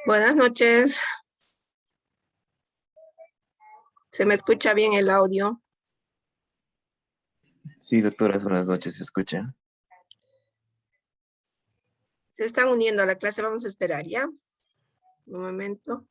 Buenas noches. ¿Se me escucha bien el audio? Sí, doctora, buenas noches, ¿se escucha? Se están uniendo a la clase, vamos a esperar, ¿ya? Un momento.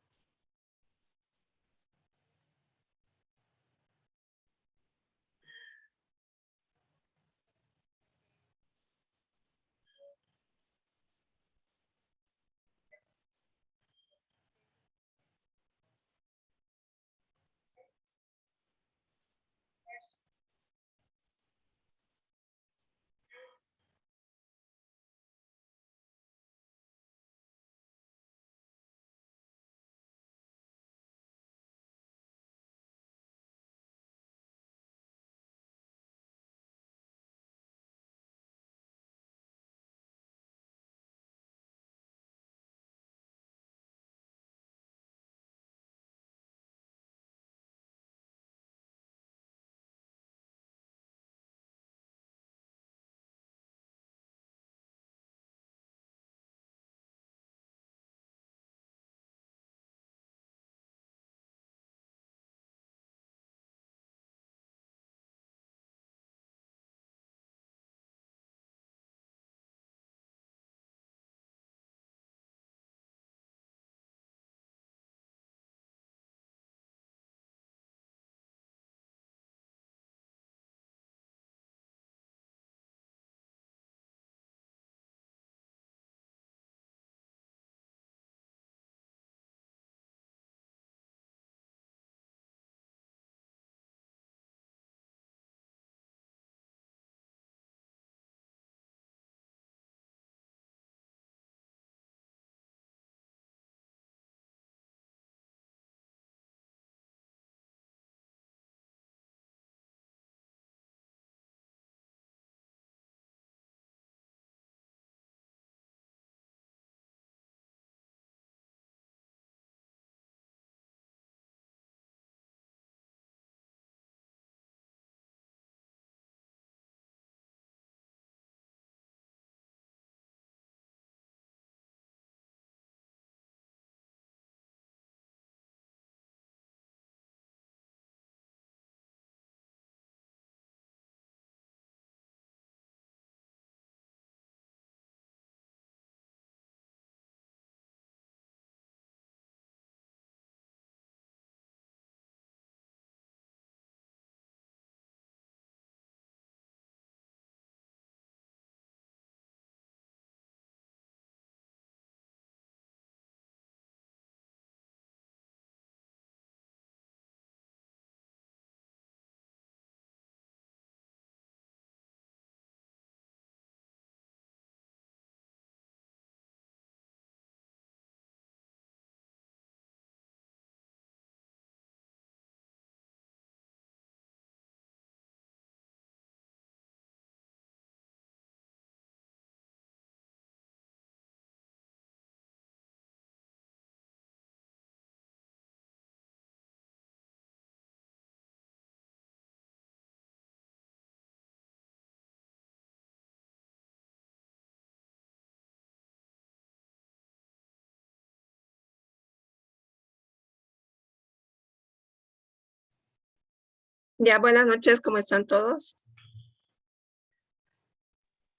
Ya, buenas noches, ¿cómo están todos?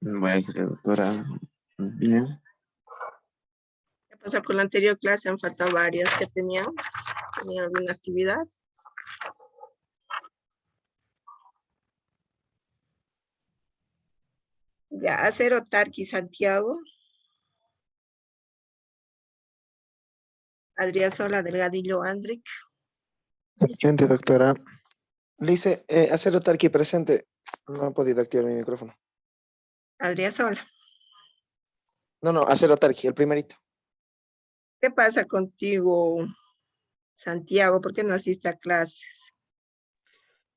Buenas noches, doctora. Bien. ¿Qué pasó con la anterior clase? Han faltado varios que tenían alguna actividad. Ya, Acero Tarqui Santiago. Adrián Sola Delgadillo Andric. Presente, doctora. Le hice hacer aquí presente. No ha podido activar mi micrófono. Adrián Sola. No, hacer aquí, el primerito. ¿Qué pasa contigo, Santiago? ¿Por qué no asiste a clases?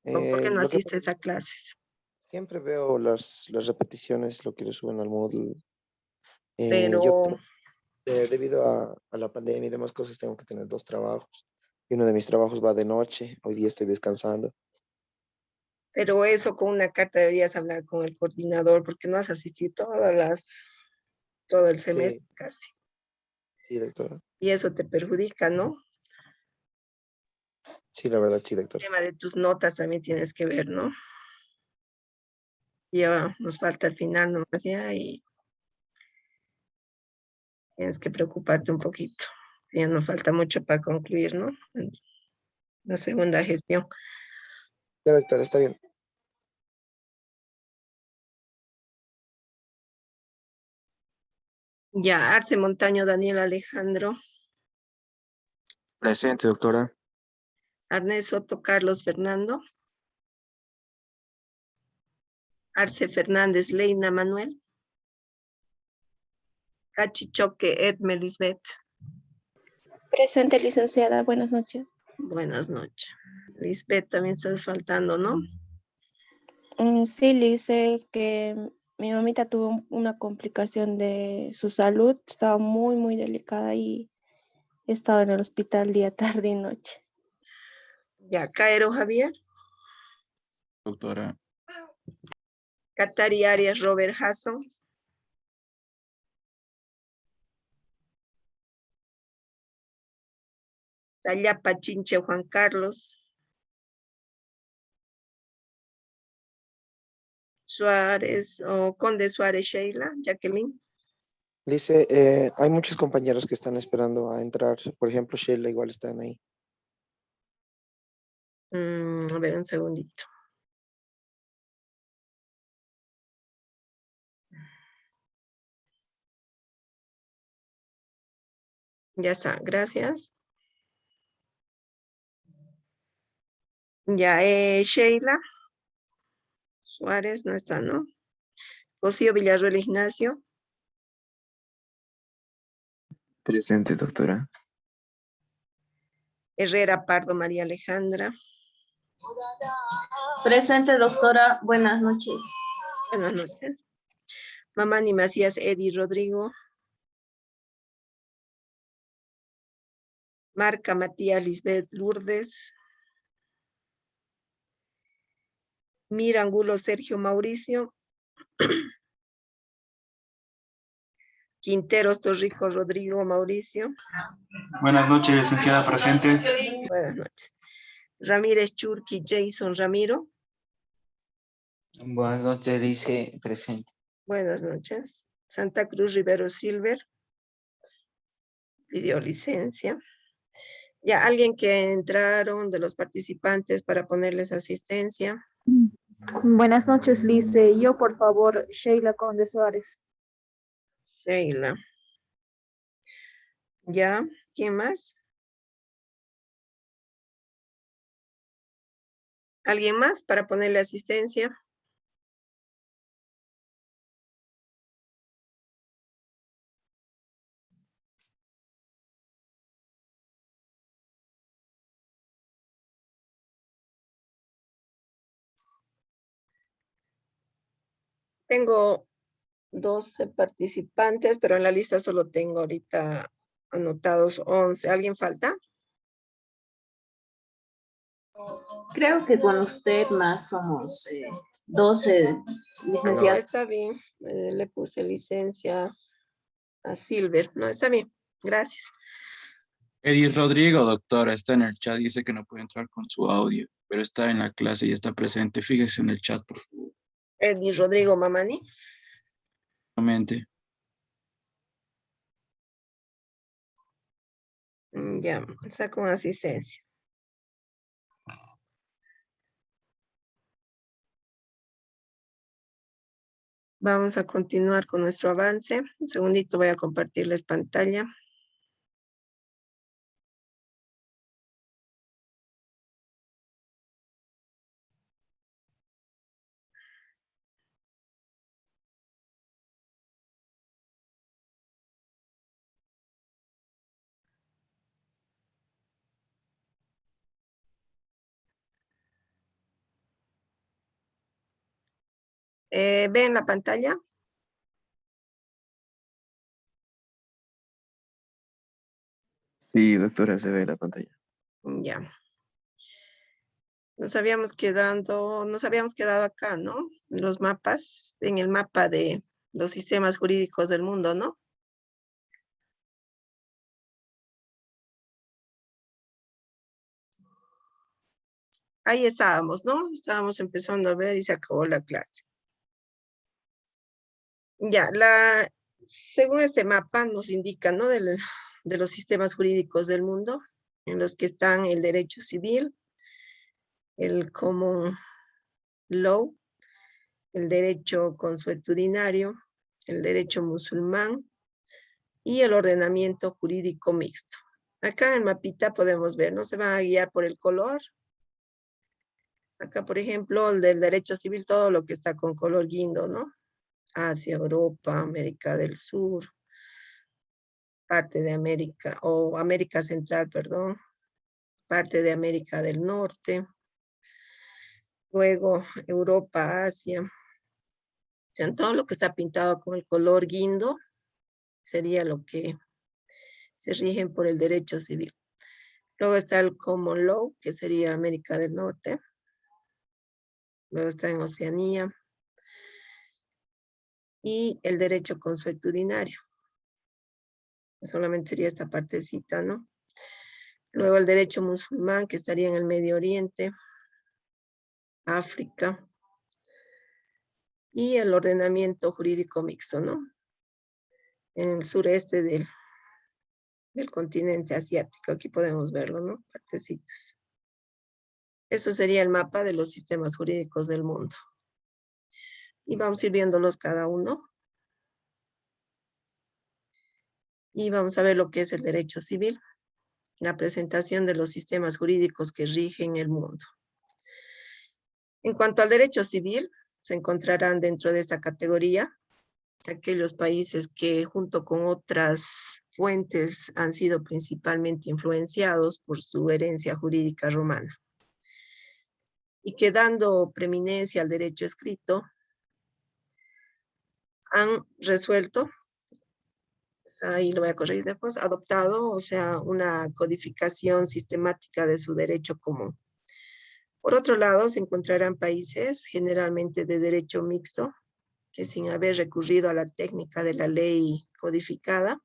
¿Por qué no Lo que asistes a clases? siempre veo las repeticiones, lo que le suben al Moodle. Yo Pero, debido a la pandemia y demás cosas, tengo que tener dos trabajos. Y uno de mis trabajos va de noche. Hoy día estoy descansando. pero eso con una carta deberías hablar con el coordinador porque no has asistido todo el Sí, semestre casi. Sí, doctora. Y eso te perjudica, ¿no? Sí, la verdad, sí, El doctora. tema de tus notas también tienes que ver, ¿no? Ya nos falta el final nomás ya y tienes que preocuparte un poquito. Ya no falta mucho para concluir, ¿no? La segunda gestión. Ya, doctora, está bien. Ya, Arce Montaño Daniel Alejandro, Presente, doctora. Arnés Soto Carlos Fernando, Arce Fernández Leina Manuel, Cachichoque Edme Lisbeth. Presente, licenciada. Buenas noches. Buenas noches. Lisbeth, también estás faltando, ¿no? Sí, Liz, es que mi mamita tuvo una complicación de su salud. Estaba muy, muy delicada y he estado en el hospital día, tarde y noche. Ya, Caero Javier, Doctora. Catari Arias Robert Hasson, Tallapa Chinche Juan Carlos, Suárez o Conde Suárez Sheila, Jacqueline. Dice, hay muchos compañeros que están esperando a entrar. Por ejemplo, Sheila igual están ahí. A ver, un segundito. Ya está, gracias. Ya, Sheila Suárez no está, ¿no? Rocío Villarruel Ignacio, Presente, doctora. Herrera Pardo María Alejandra. Presente, doctora. Buenas noches. Buenas noches. Mamani Macías Eddie Rodrigo. Marca Matías Lisbeth Lourdes. Mirangulo Sergio Mauricio. Quinteros Torrico Rodrigo Mauricio. Buenas noches, licenciada presente. Buenas noches. Ramírez Churqui Jason Ramiro. Buenas noches, dice presente. Buenas noches. Santa Cruz Rivero Silver. Pidió licencia. Ya, alguien que entraron de los participantes para ponerles asistencia. Buenas noches, Liz. Yo, por favor, Sheila Conde Suárez. Sheila. Ya, ¿quién más? ¿Alguien más para ponerle asistencia? Tengo 12 participantes, pero en la lista solo tengo ahorita anotados 11. ¿Alguien falta? Creo que con usted más somos 12, No, licenciada. está bien. Le puse licencia a Silver. No, está bien. Gracias. Edith Rodrigo, doctora, está en el chat. Dice que no puede entrar con su audio, pero está en la clase y está presente. Fíjese en el chat, por favor. Eddie Rodrigo Mamani. Nuevamente. Ya, está con asistencia. Vamos a continuar con nuestro avance. Un segundito voy a compartirles pantalla. ¿Ven la pantalla? Sí, doctora, se ve la pantalla. Ya. Nos habíamos quedado acá, ¿no? Los mapas, en el mapa de los sistemas jurídicos del mundo, ¿no? Ahí estábamos, ¿no? Estábamos empezando a ver y se acabó la clase. Ya, según este mapa nos indica, ¿no? De los sistemas jurídicos del mundo, en los que están el derecho civil, el common law, el derecho consuetudinario, el derecho musulmán y el ordenamiento jurídico mixto. Acá en el mapita podemos ver, ¿no? Se van a guiar por el color. Acá, por ejemplo, el del derecho civil, todo lo que está con color guindo, ¿no? Asia, Europa, América del Sur, parte de América, o América Central, perdón, parte de América del Norte, luego Europa, Asia. O sea, todo lo que está pintado con el color guindo sería lo que se rigen por el derecho civil. Luego está el common law, que sería América del Norte. Luego está en Oceanía. Y el derecho consuetudinario. Solamente sería esta partecita, ¿no? Luego el derecho musulmán, que estaría en el Medio Oriente, África. Y el ordenamiento jurídico mixto, ¿no? En el sureste del continente asiático. Aquí podemos verlo, ¿no? Partecitas. Eso sería el mapa de los sistemas jurídicos del mundo. Y vamos a ir viéndolos cada uno. Y vamos a ver lo que es el derecho civil. La presentación de los sistemas jurídicos que rigen el mundo. En cuanto al derecho civil, se encontrarán dentro de esta categoría aquellos países que junto con otras fuentes han sido principalmente influenciados por su herencia jurídica romana. Y que dando preeminencia al derecho escrito, han resuelto, ahí lo voy a corregir después, adoptado, o sea, una codificación sistemática de su derecho común. Por otro lado, se encontrarán países generalmente de derecho mixto, que sin haber recurrido a la técnica de la ley codificada,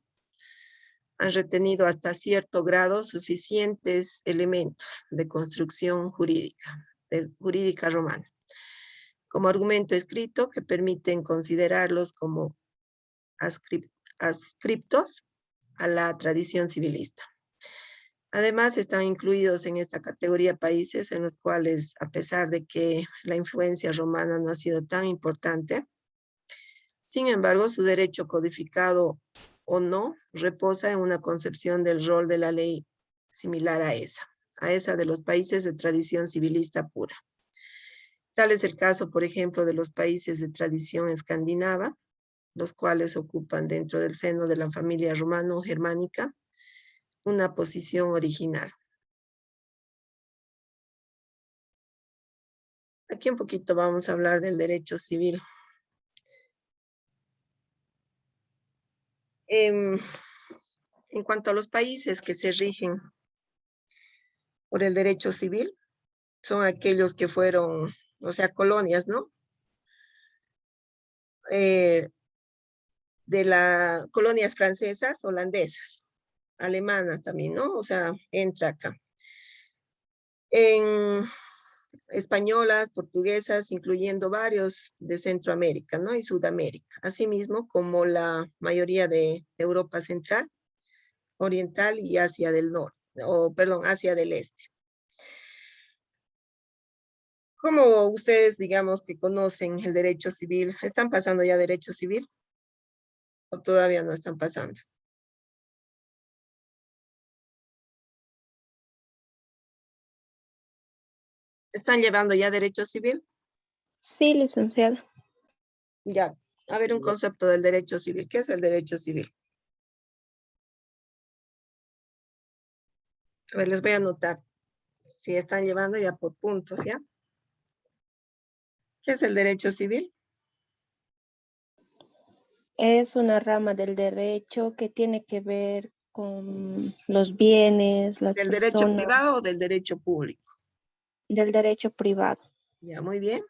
han retenido hasta cierto grado suficientes elementos de construcción jurídica romana, como argumento escrito que permiten considerarlos como adscriptos a la tradición civilista. Además, están incluidos en esta categoría países en los cuales, a pesar de que la influencia romana no ha sido tan importante, sin embargo, su derecho codificado o no reposa en una concepción del rol de la ley similar a esa de los países de tradición civilista pura. Tal es el caso, por ejemplo, de los países de tradición escandinava, los cuales ocupan dentro del seno de la familia romano-germánica una posición original. Aquí un poquito vamos a hablar del derecho civil. En cuanto a los países que se rigen por el derecho civil, son aquellos que fueron, o sea, colonias, ¿no? De las colonias francesas, holandesas, alemanas también, ¿no? O sea, entra acá. En españolas, portuguesas, incluyendo varios de Centroamérica, ¿no? Y Sudamérica, asimismo como la mayoría de Europa Central, Oriental y Asia del Norte, Asia del Este. ¿Cómo ustedes, digamos, que conocen el derecho civil? ¿Están pasando ya derecho civil? ¿O todavía no están pasando? ¿Están llevando ya derecho civil? Sí, licenciada. Ya, a ver un concepto del derecho civil. ¿Qué es el derecho civil? A ver, les voy a anotar. Si están llevando ya por puntos, ¿ya? ¿Qué es el derecho civil? Es una rama del derecho que tiene que ver con los bienes, las ¿Del derecho personas, privado o del derecho público? del derecho privado, Ya, muy bien.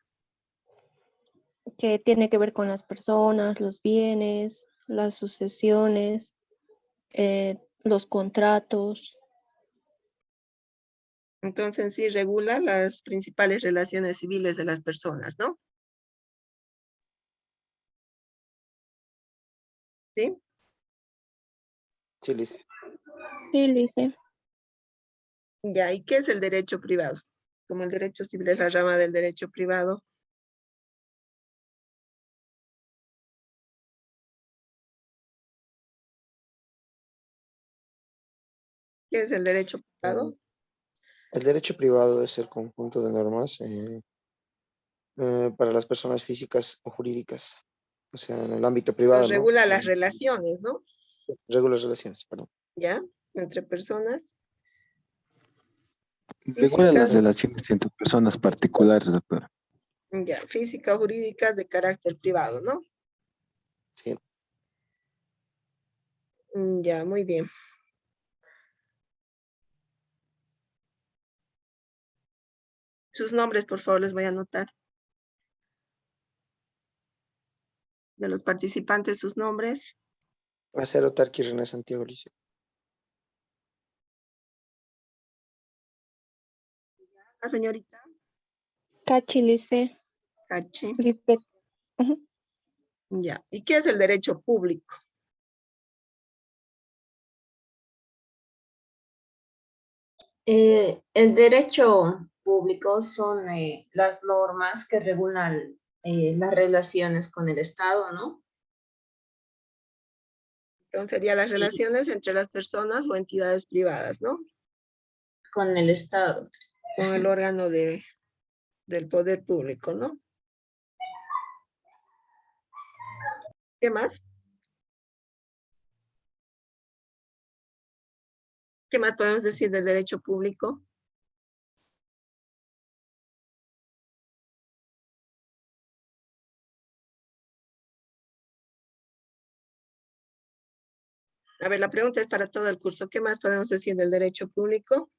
que tiene que ver con las personas, los bienes, las sucesiones, los contratos. Entonces, en sí regula las principales relaciones civiles de las personas, ¿no? ¿Sí? Sí, Lice. Sí, Lice. Ya, ¿y qué es el derecho privado? Como el derecho civil es la rama del derecho privado. ¿Qué es el derecho privado? El derecho privado es el conjunto de normas para las personas físicas o jurídicas, o sea, en el ámbito privado, ¿no? Regula las relaciones, ¿no? Regula las relaciones, perdón. ¿Ya? Entre personas Regula las físicas, relaciones entre personas particulares, doctora. ya, físicas o jurídicas de carácter privado, ¿no? Sí. Ya, muy bien. Sus nombres, por favor, les voy a anotar. De los participantes, sus nombres. Acero Tarqui René Santiago Lice. La señorita Cachi, Lice. Cachi. Lisbeth. Ujú. Ya. ¿Y qué es el derecho público? El derecho público son las normas que regulan las relaciones con el Estado, ¿no? Entonces, serían las Y relaciones entre las personas o entidades privadas, ¿no? con el Estado. Con el órgano del poder público, ¿no? ¿Qué más? ¿Qué más podemos decir del derecho público? A ver, la pregunta es para todo el curso. ¿Qué más podemos decir del derecho público?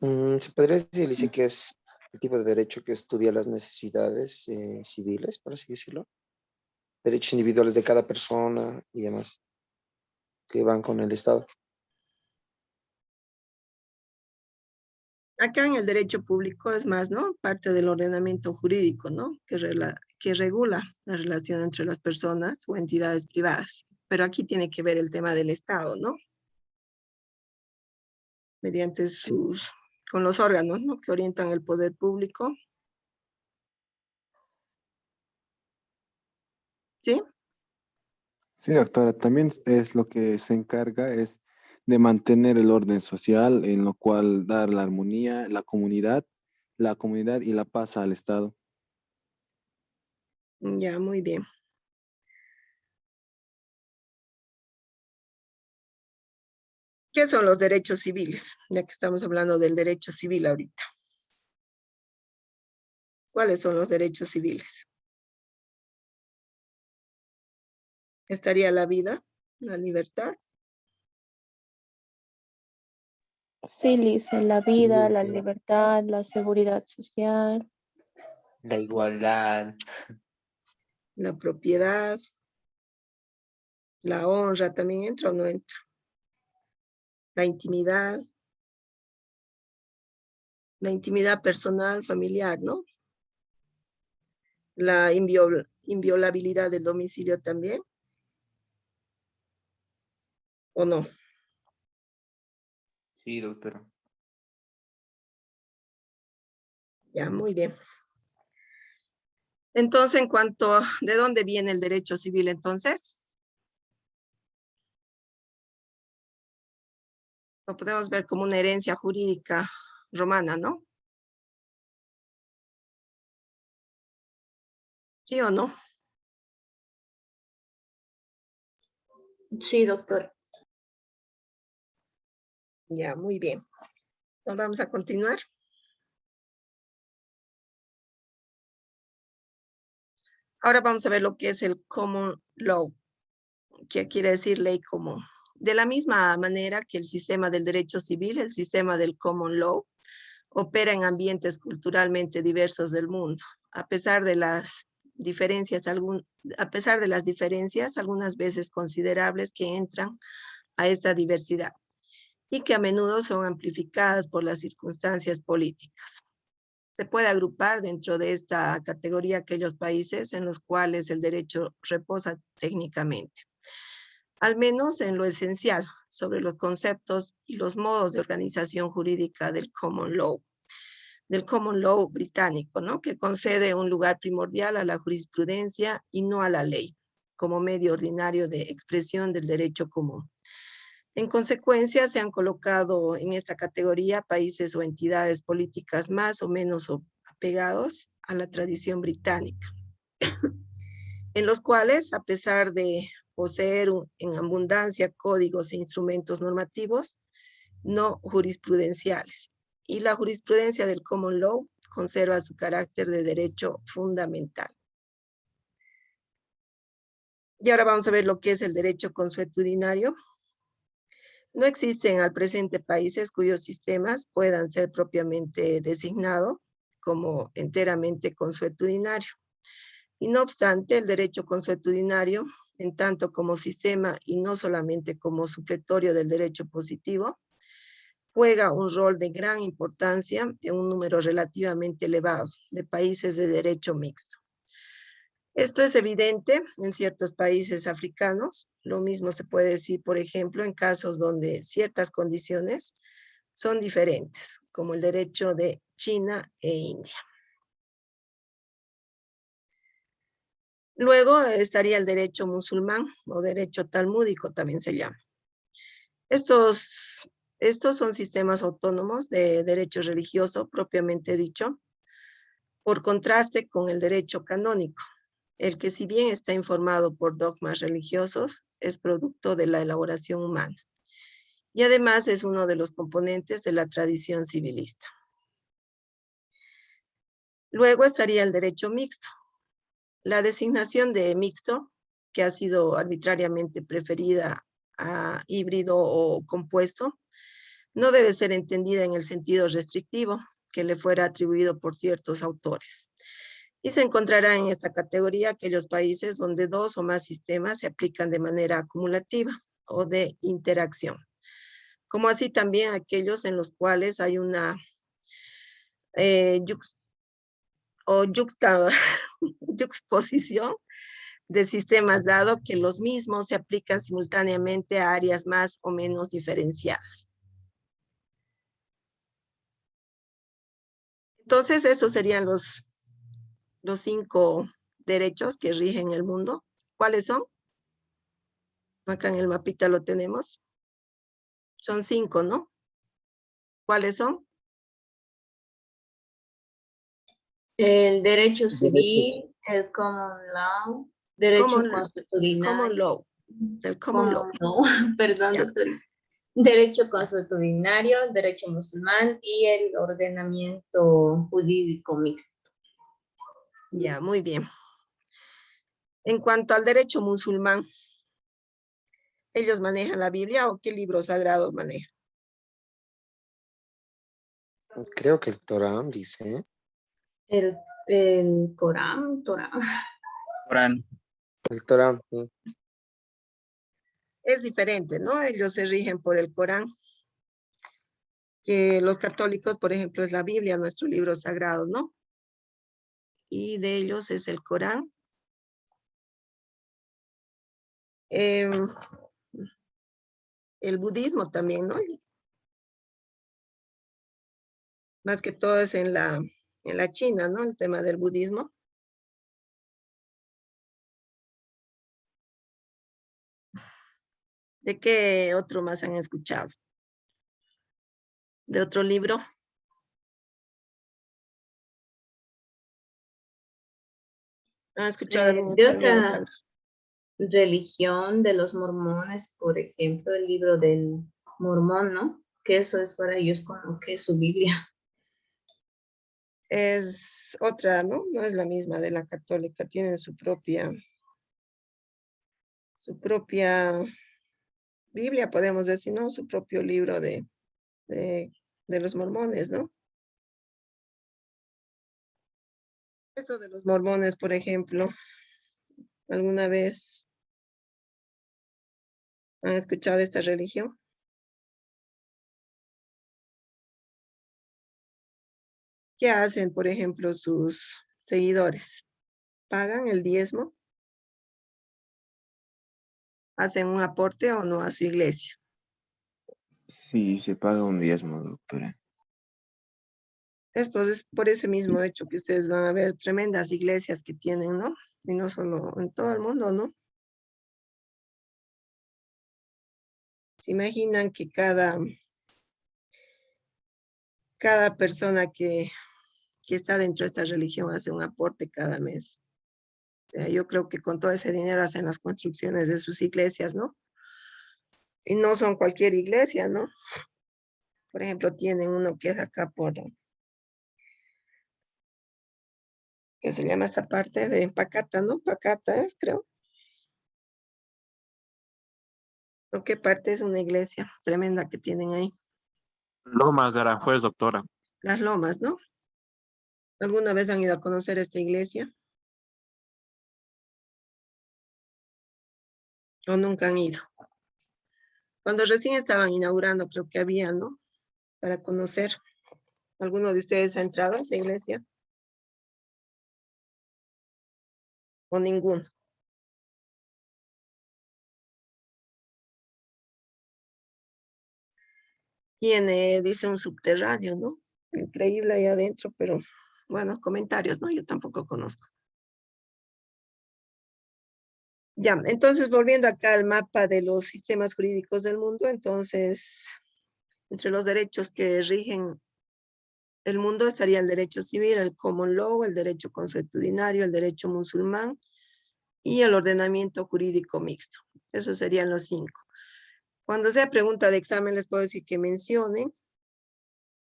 Se podría decir, Lice, que es el tipo de derecho que estudia las necesidades civiles, por así decirlo. Derechos individuales de cada persona y demás, que van con el Estado. Acá en el derecho público es más, ¿no? Parte del ordenamiento jurídico, ¿no? Que regula la relación entre las personas o entidades privadas. Pero aquí tiene que ver el tema del Estado, ¿no? Mediante Sí. con los órganos, ¿no? Que orientan el poder público. ¿Sí? Sí, doctora, también es lo que se encarga es de mantener el orden social, en lo cual dar la armonía, la comunidad y la paz al Estado. Ya, muy bien. ¿Qué son los derechos civiles? Ya que estamos hablando del derecho civil ahorita. ¿Cuáles son los derechos civiles? Estaría la vida, la libertad. Sí, Lice. La vida, la libertad, la seguridad social. La igualdad, La propiedad, la honra, ¿también entra o no entra? La intimidad personal, familiar, ¿no? La inviolabilidad del domicilio también, ¿o no? sí, doctora. Ya, muy bien. Entonces, en cuanto a de dónde viene el derecho civil, entonces, lo podemos ver como una herencia jurídica romana, ¿no? ¿Sí o no? Sí, doctor. Ya, muy bien. Entonces, vamos a continuar. Ahora vamos a ver lo que es el common law, que quiere decir ley común. De la misma manera que el sistema del derecho civil, el sistema del common law, opera en ambientes culturalmente diversos del mundo. A pesar de las diferencias, a pesar de las diferencias, algunas veces considerables que entran a esta diversidad y que a menudo son amplificadas por las circunstancias políticas. Se puede agrupar dentro de esta categoría aquellos países en los cuales el derecho reposa técnicamente, al menos en lo esencial, sobre los conceptos y los modos de organización jurídica del common law británico, ¿no? Que concede un lugar primordial a la jurisprudencia y no a la ley, como medio ordinario de expresión del derecho común. En consecuencia, se han colocado en esta categoría países o entidades políticas más o menos apegados a la tradición británica, en los cuales, a pesar de poseer en abundancia códigos e instrumentos normativos no jurisprudenciales, y la jurisprudencia del common law conserva su carácter de derecho fundamental. Y ahora vamos a ver lo que es el derecho consuetudinario. No existen al presente países cuyos sistemas puedan ser propiamente designados como enteramente consuetudinario. Y no obstante, el derecho consuetudinario, en tanto como sistema y no solamente como supletorio del derecho positivo, juega un rol de gran importancia en un número relativamente elevado de países de derecho mixto. Esto es evidente en ciertos países africanos. Lo mismo se puede decir, por ejemplo, en casos donde ciertas condiciones son diferentes, como el derecho de China e India. Luego estaría el derecho musulmán o derecho talmúdico, también se llama. Estos son sistemas autónomos de derecho religioso, propiamente dicho, por contraste con el derecho canónico, el que si bien está informado por dogmas religiosos, es producto de la elaboración humana. Y además es uno de los componentes de la tradición civilista. Luego estaría el derecho mixto. La designación de mixto, que ha sido arbitrariamente preferida a híbrido o compuesto, no debe ser entendida en el sentido restrictivo que le fuera atribuido por ciertos autores. Y se encontrará en esta categoría aquellos países donde dos o más sistemas se aplican de manera acumulativa o de interacción, como así también aquellos en los cuales hay una yuxtaposición de sistemas, dado que los mismos se aplican simultáneamente a áreas más o menos diferenciadas. Entonces, esos serían los 5 derechos que rigen el mundo. ¿Cuáles son? Acá en el mapita lo tenemos. Son 5, ¿no? ¿Cuáles son? El derecho civil, el common law, derecho consuetudinario. Common law. El common law. Perdón, doctorita. Derecho consuetudinario, derecho musulmán y el ordenamiento jurídico mixto. Ya, muy bien. En cuanto al derecho musulmán, ¿ellos manejan la Biblia o qué libro sagrado manejan? Creo que el Torán dice. El Corán. Corán. El Torán. Sí. Es diferente, ¿no? Ellos se rigen por el Corán. Que los católicos, por ejemplo, es la Biblia, nuestro libro sagrado, ¿no? Y de ellos es el Corán. El budismo también, ¿no? Más que todo es en la China, ¿no? El tema del budismo. ¿De qué otro más han escuchado? ¿De otro libro? ¿Han escuchado algún De otro libro otra sagrado? religión de los mormones, por ejemplo, el libro del mormón, ¿no? Que eso es para ellos como que es su Biblia. Es otra, ¿no? No es la misma de la católica, tienen su propia Biblia, podemos decir, ¿no? Su propio libro de los mormones, ¿no? Eso de los mormones, por ejemplo, ¿alguna vez han escuchado de esta religión? ¿Qué hacen, por ejemplo, sus seguidores? ¿Pagan el diezmo? ¿Hacen un aporte o no a su iglesia? Sí, se paga un diezmo, doctora. Pues, es por ese mismo hecho que ustedes van a ver tremendas iglesias que tienen, ¿no? Y no solo en todo el mundo, ¿no? Se imaginan que cada persona que está dentro de esta religión hace un aporte cada mes. O sea, yo creo que con todo ese dinero hacen las construcciones de sus iglesias, ¿no? Y no son cualquier iglesia, ¿no? Por ejemplo, tienen uno que es acá que se llama esta parte de Pacata, ¿no? Pacata es, creo. ¿O qué parte es una iglesia tremenda que tienen ahí? Lomas de Aranjuez, doctora. Las Lomas, ¿no? ¿Alguna vez han ido a conocer esta iglesia? ¿O nunca han ido? Cuando recién estaban inaugurando, creo que había, ¿no? Para conocer. ¿Alguno de ustedes ha entrado a esa iglesia? ¿O ninguno? Tiene, dice, un subterráneo, ¿no? Increíble ahí adentro, pero bueno, comentarios, ¿no? Yo tampoco conozco. Ya, entonces volviendo acá al mapa de los sistemas jurídicos del mundo, entonces, entre los derechos que rigen el mundo estaría el derecho civil, el common law, el derecho consuetudinario, el derecho musulmán y el ordenamiento jurídico mixto. Esos serían los 5. Cuando sea pregunta de examen les puedo decir que mencionen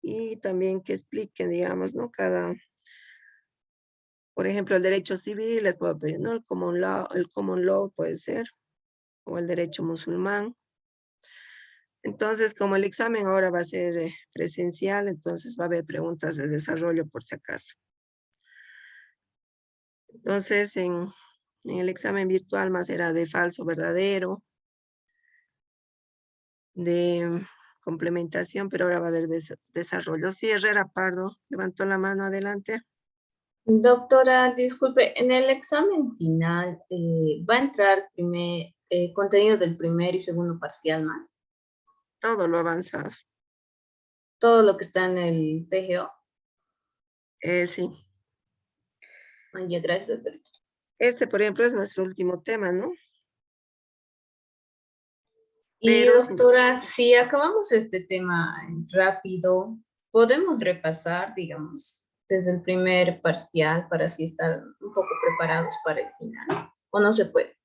y también que expliquen, digamos, ¿no? Por ejemplo, el derecho civil les puedo pedir, ¿no? El common law puede ser, o el derecho musulmán. Entonces, como el examen ahora va a ser presencial, entonces va a haber preguntas de desarrollo por si acaso. Entonces, en el examen virtual más era de falso, verdadero, de complementación, pero ahora va a haber desarrollo. Sí, Herrera Pardo, levantó la mano, adelante. Doctora, disculpe, en el examen final va a entrar contenido del primer y segundo parcial más. Todo lo avanzado. Todo lo que está en el PGO. Sí. Ya, gracias. Este, por ejemplo, es nuestro último tema, ¿no? Y Pero doctora, si acabamos este tema rápido, podemos repasar, digamos, desde el primer parcial para así estar un poco preparados para el final, ¿o no se puede?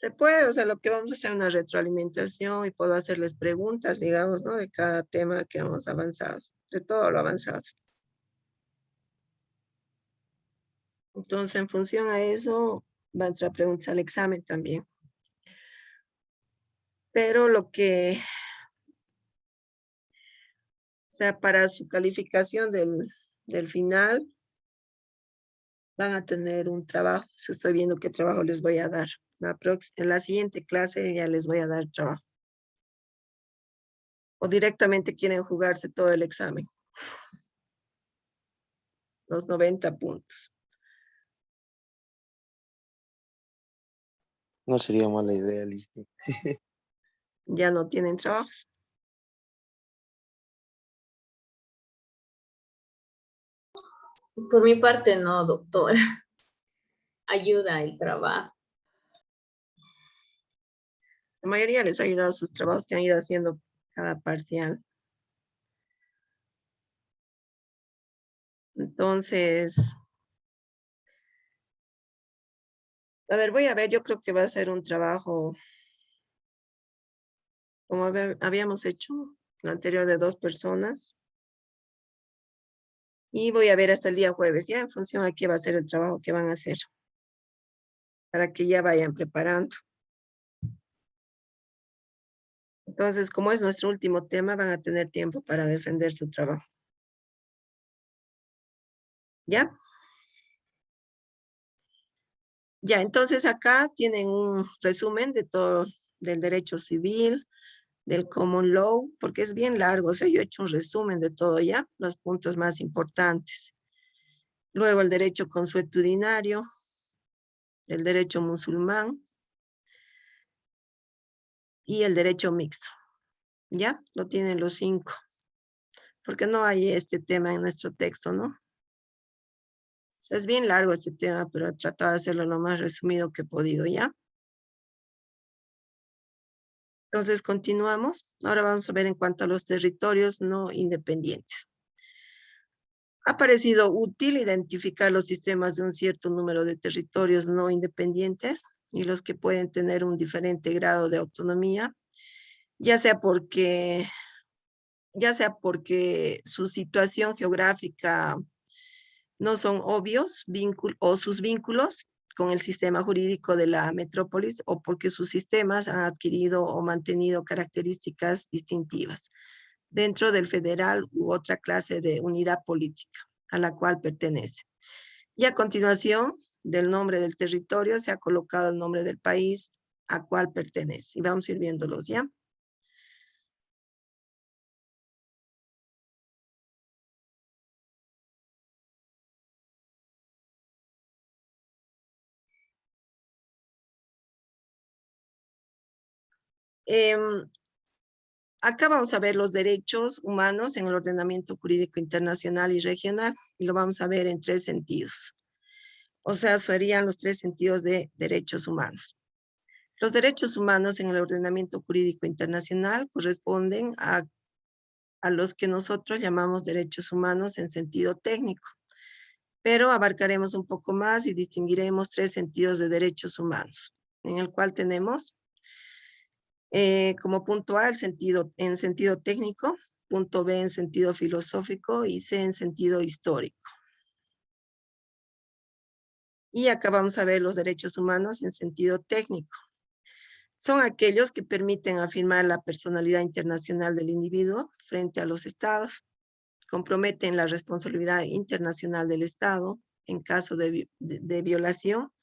se puede, o sea, lo que vamos a hacer es una retroalimentación y puedo hacerles preguntas, digamos, ¿no? De cada tema que hemos avanzado, de todo lo avanzado. Entonces, en función a eso, va a entrar preguntas al examen también. Pero o sea, para su calificación del final, van a tener un trabajo. Yo estoy viendo qué trabajo les voy a dar. En la siguiente clase ya les voy a dar trabajo. O directamente quieren jugarse todo el examen. Los 90 puntos. No sería mala idea, listo. Ya no tienen trabajo. Por mi parte, no, doctora. Ayuda el trabajo. La mayoría les ha ayudado sus trabajos que han ido haciendo cada parcial. Entonces, a ver, voy a ver, yo creo que va a ser un trabajo como habíamos hecho lo anterior de 2 personas. Y voy a ver hasta el día jueves, ya en función a qué va a ser el trabajo que van a hacer. Para que ya vayan preparando. Entonces, como es nuestro último tema, van a tener tiempo para defender su trabajo. ¿Ya? Ya, entonces acá tienen un resumen de todo, del derecho civil, del common law, porque es bien largo, o sea, yo he hecho un resumen de todo ya, los puntos más importantes. Luego el derecho consuetudinario, el derecho musulmán y el derecho mixto. ¿Ya? Lo tienen los 5. Porque no hay este tema en nuestro texto, ¿no? O sea, es bien largo este tema, pero he tratado de hacerlo lo más resumido que he podido, ¿ya? Entonces, continuamos. Ahora vamos a ver en cuanto a los territorios no independientes. Ha parecido útil identificar los sistemas de un cierto número de territorios no independientes y los que pueden tener un diferente grado de autonomía, ya sea porque su situación geográfica no son obvios o sus vínculos con el sistema jurídico de la metrópolis o porque sus sistemas han adquirido o mantenido características distintivas dentro del federal u otra clase de unidad política a la cual pertenece. Y a continuación del nombre del territorio se ha colocado el nombre del país a cual pertenece. Y vamos a ir viéndolos, ¿ya? Acá vamos a ver los derechos humanos en el ordenamiento jurídico internacional y regional, y lo vamos a ver en 3 sentidos. O sea, serían los 3 sentidos de derechos humanos. Los derechos humanos en el ordenamiento jurídico internacional corresponden a los que nosotros llamamos derechos humanos en sentido técnico, pero abarcaremos un poco más y distinguiremos 3 sentidos de derechos humanos, en el cual tenemos como punto A en sentido técnico, punto B en sentido filosófico y C en sentido histórico. Y acá vamos a ver los derechos humanos en sentido técnico. Son aquellos que permiten afirmar la personalidad internacional del individuo frente a los estados, comprometen la responsabilidad internacional del Estado en caso de violación,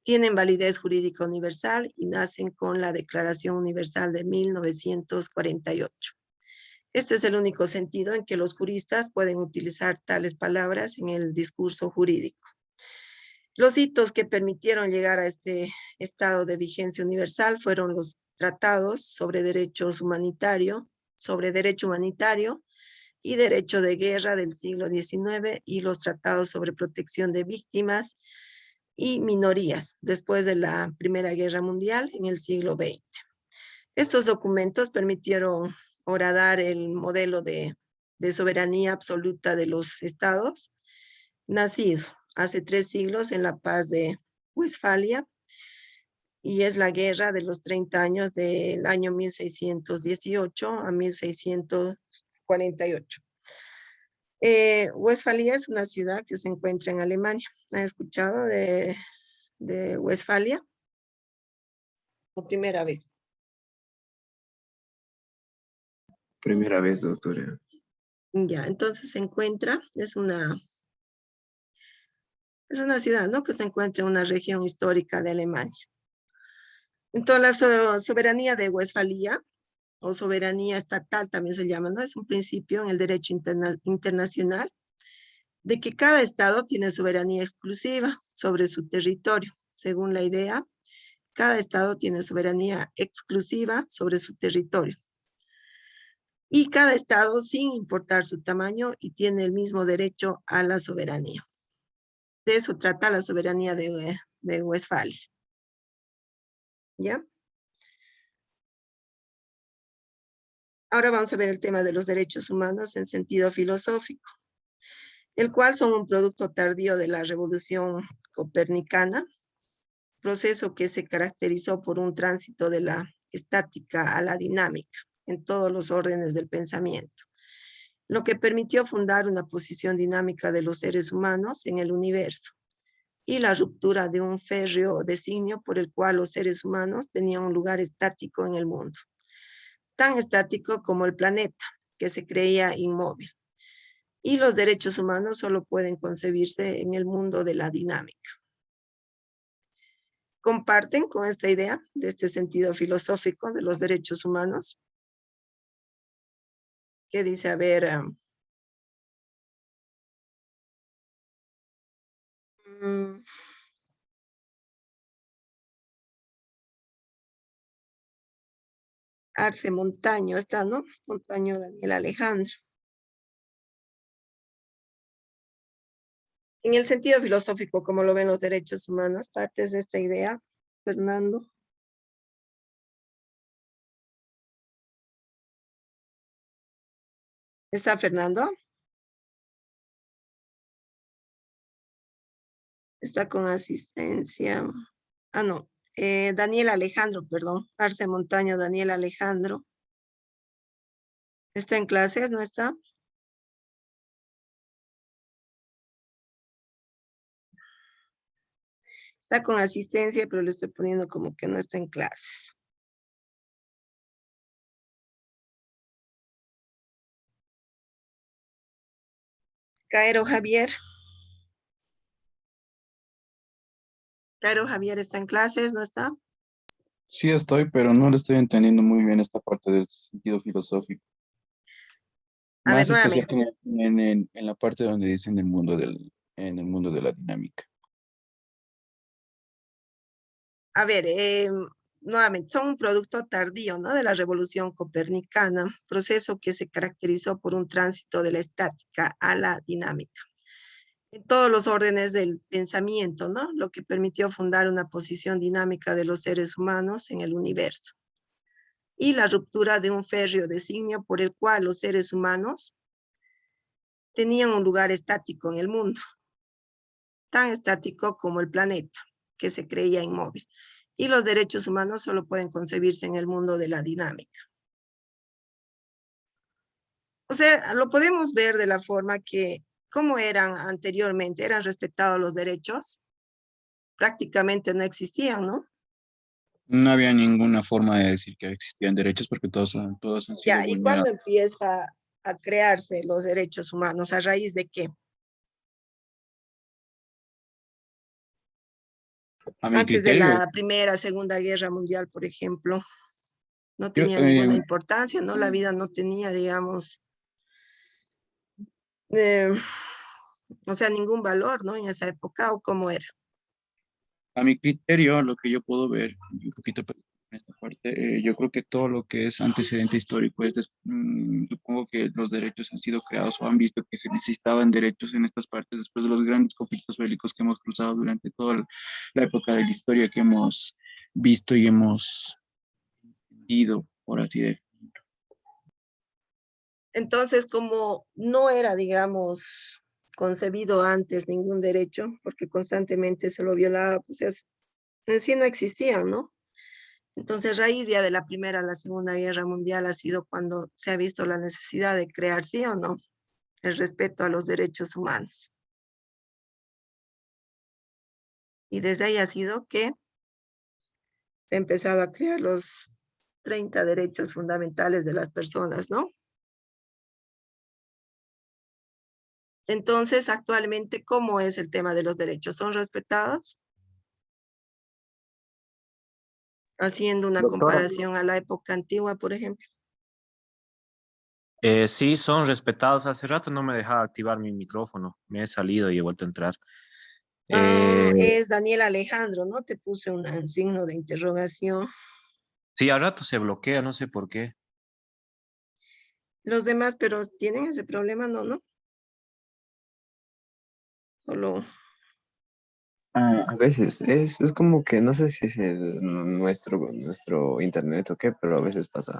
tienen validez jurídica universal y nacen con la Declaración Universal de 1948. Este es el único sentido en que los juristas pueden utilizar tales palabras en el discurso jurídico. Los hitos que permitieron llegar a este estado de vigencia universal fueron los tratados sobre derecho humanitario y derecho de guerra del siglo XIX y los tratados sobre protección de víctimas y minorías después de la Primera Guerra Mundial en el siglo XX. Estos documentos permitieron horadar el modelo de soberanía absoluta de los estados, nacido hace 3 siglos en la paz de Westfalia, y es la guerra de los 30 años del año 1618 a 1648. Westfalia es una ciudad que se encuentra en Alemania. ¿Han escuchado de Westfalia? ¿O primera vez? Primera vez, doctora. Ya, entonces se encuentra, es una ciudad, ¿no? Que se encuentra en una región histórica de Alemania. Entonces la soberanía de Westfalia, o soberanía estatal también se llama, ¿no? Es un principio en el derecho internacional de que cada estado tiene soberanía exclusiva sobre su territorio. Según la idea, cada estado tiene soberanía exclusiva sobre su territorio. Y cada estado, sin importar su tamaño, y tiene el mismo derecho a la soberanía. De eso trata la soberanía de Westfalia. ¿Ya? Ahora vamos a ver el tema de los derechos humanos en sentido filosófico, el cual son un producto tardío de la revolución copernicana, proceso que se caracterizó por un tránsito de la estática a la dinámica en todos los órdenes del pensamiento, lo que permitió fundar una posición dinámica de los seres humanos en el universo y la ruptura de un férreo designio por el cual los seres humanos tenían un lugar estático en el mundo, tan estático como el planeta, que se creía inmóvil. Y los derechos humanos solo pueden concebirse en el mundo de la dinámica. ¿Comparten con esta idea de este sentido filosófico de los derechos humanos? ¿Qué dice? A ver, Arce Montaño está, ¿no? Montaño Daniel Alejandro. En el sentido filosófico, ¿cómo lo ven los derechos humanos? ¿Partes de esta idea, Fernando? ¿Está Fernando? Está con asistencia. Ah, no. Daniel Alejandro, perdón. Arce Montaño, Daniel Alejandro. ¿Está en clases? ¿No está? Está con asistencia, pero le estoy poniendo como que no está en clases. Caero Javier. Caero Javier está en clases, ¿no está? Sí estoy, pero no le estoy entendiendo muy bien esta parte del sentido filosófico. A ver, Más especial nuevamente. en la parte donde dicen en el mundo de la dinámica. A ver, nuevamente, son un producto tardío, ¿no? De la revolución copernicana, proceso que se caracterizó por un tránsito de la estática a la dinámica en todos los órdenes del pensamiento, ¿no? Lo que permitió fundar una posición dinámica de los seres humanos en el universo. Y la ruptura de un férreo designio por el cual los seres humanos tenían un lugar estático en el mundo, tan estático como el planeta, que se creía inmóvil. Y los derechos humanos solo pueden concebirse en el mundo de la dinámica. O sea, lo podemos ver de la forma que, como eran anteriormente, eran respetados los derechos, prácticamente no existían, ¿no? No había ninguna forma de decir que existían derechos porque todos han sido Ya, ¿y cuándo vulnerados. empieza a crearse los derechos humanos? ¿A raíz de qué? A mi Antes de criterio, la Primera, Segunda Guerra Mundial, por ejemplo, no yo, tenía ninguna importancia, ¿no? La vida no tenía, digamos, eh, o sea, ningún valor, ¿no? En esa época, ¿o cómo era? a mi criterio, lo que yo puedo ver, y un poquito en esta parte, yo creo que todo lo que es antecedente histórico, supongo que los derechos han sido creados o han visto que se necesitaban derechos en estas partes después de los grandes conflictos bélicos que hemos cruzado durante toda la época de la historia que hemos visto y hemos ido, por así decirlo. Entonces, como no era, digamos, concebido antes ningún derecho, porque constantemente se lo violaba, pues en sí no existían, ¿no? Entonces, raíz ya de la Primera a la Segunda Guerra Mundial ha sido cuando se ha visto la necesidad de crear, sí o no, el respeto a los derechos humanos. Y desde ahí ha sido que se ha empezado a crear los 30 derechos fundamentales de las personas, ¿no? Entonces, actualmente, ¿cómo es el tema de los derechos? ¿Son respetados? Haciendo una Doctora. comparación a la época antigua, por ejemplo. Sí, son respetados. Hace rato no me dejaba activar mi micrófono. Me he salido y he vuelto a entrar. Ah, Eh, es Daniel Alejandro, ¿no? Te puse un signo de interrogación. sí, a rato se bloquea, no sé por qué. Los demás, pero tienen ese problema, no, ¿no? Solo, A veces, es como que no sé si es nuestro internet o qué, pero a veces pasa.